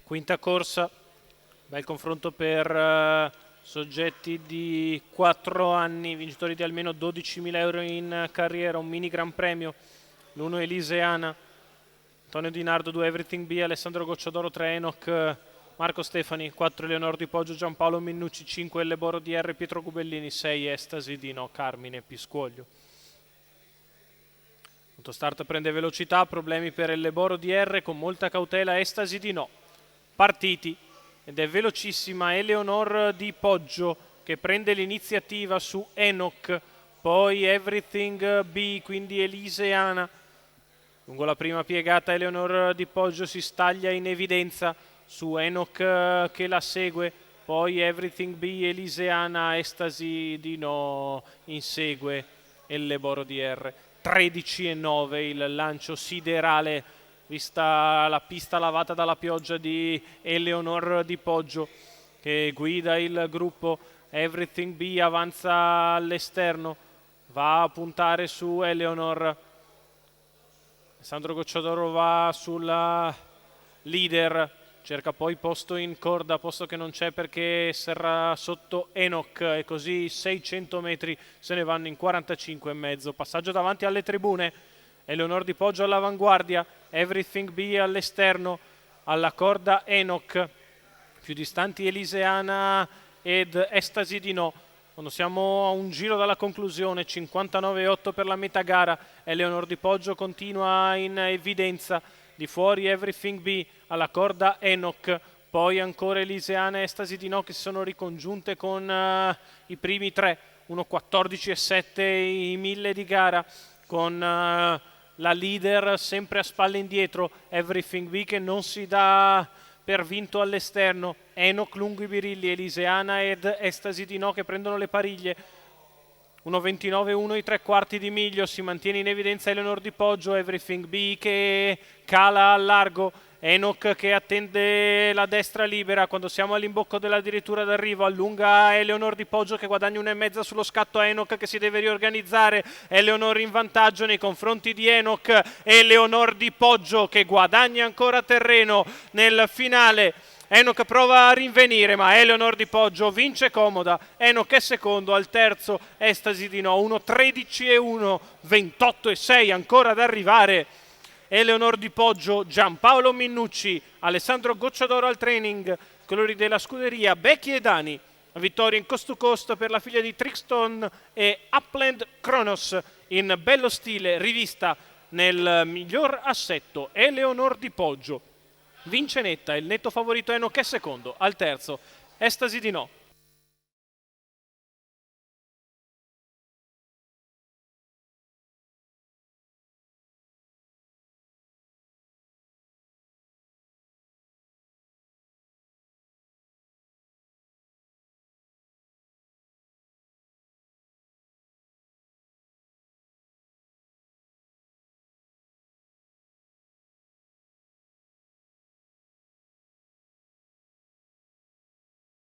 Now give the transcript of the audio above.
Quinta corsa, bel confronto per soggetti di 4 anni, vincitori di almeno 12.000 euro in carriera, un mini gran premio. L'1 Eliseana, Antonio Di Nardo, 2 Everything B, Alessandro Gocciadoro, 3 Enoch, Marco Stefani, 4 Eleonor Di Poggio, Giampaolo Minnucci, 5 Elleboro DR, Pietro Gubellini, 6 Estasi Dino, Carmine Piscuoglio. Start prende velocità, problemi per Elleboro DR, con molta cautela Estasi Dino. Partiti, ed è velocissima Eleonor Di Poggio che prende l'iniziativa su Enoch, poi Everything B, quindi Eliseana. Lungo la prima piegata Eleonor Di Poggio si staglia in evidenza su Enoch che la segue, poi Everything B, Eliseana, Estasi Dino insegue Elleboro DR. 13,9 il lancio siderale, vista la pista lavata dalla pioggia di Eleonor Di Poggio che guida il gruppo. Everything B avanza all'esterno, va a puntare su Eleonor. Alessandro Gocciadoro va sulla leader, cerca poi posto in corda, posto che non c'è perché sarà sotto Enoch, e così 600 metri se ne vanno in 45,5. Passaggio davanti alle tribune, Eleonor Di Poggio all'avanguardia, Everything B all'esterno, alla corda Enoch, più distanti Eliseana ed Estasi Dino. Quando siamo a un giro dalla conclusione, 59,8 per la metà gara, Eleonor Di Poggio continua in evidenza. Di fuori Everything B, alla corda Enoch, poi ancora Eliseana e Estasi Dino che si sono ricongiunte con i primi tre, 1,14,7 i 1000 di gara, con la leader sempre a spalle indietro, Everything B che non si dà per vinto all'esterno, Enoch lungo i birilli, Eliseana ed Estasi Dino che prendono le pariglie. 1,29, 1 i 3/4 di miglio, si mantiene in evidenza Eleonor Di Poggio, Everything B che cala al largo, Enoch che attende la destra libera. Quando siamo all'imbocco della dirittura d'arrivo, allunga Eleonor Di Poggio che guadagna 1,5 sullo scatto a Enoch che si deve riorganizzare. Eleonor in vantaggio nei confronti di Enoch, Eleonor Di Poggio che guadagna ancora terreno nel finale. Enoch prova a rinvenire, ma Eleonor Di Poggio vince comoda. Enoch è secondo, al terzo Estasi Dino, 1,13,1, 28,6 ancora da arrivare. Eleonor Di Poggio, Giampaolo Minnucci, Alessandro Gocciadoro al training, colori della scuderia Becchi e Dani. Vittoria in coast to coast per la figlia di Trixton e Upland Kronos in bello stile, rivista nel miglior assetto Eleonor Di Poggio. Vince netta, il netto favorito Enoch è secondo, al terzo Estasi Dino.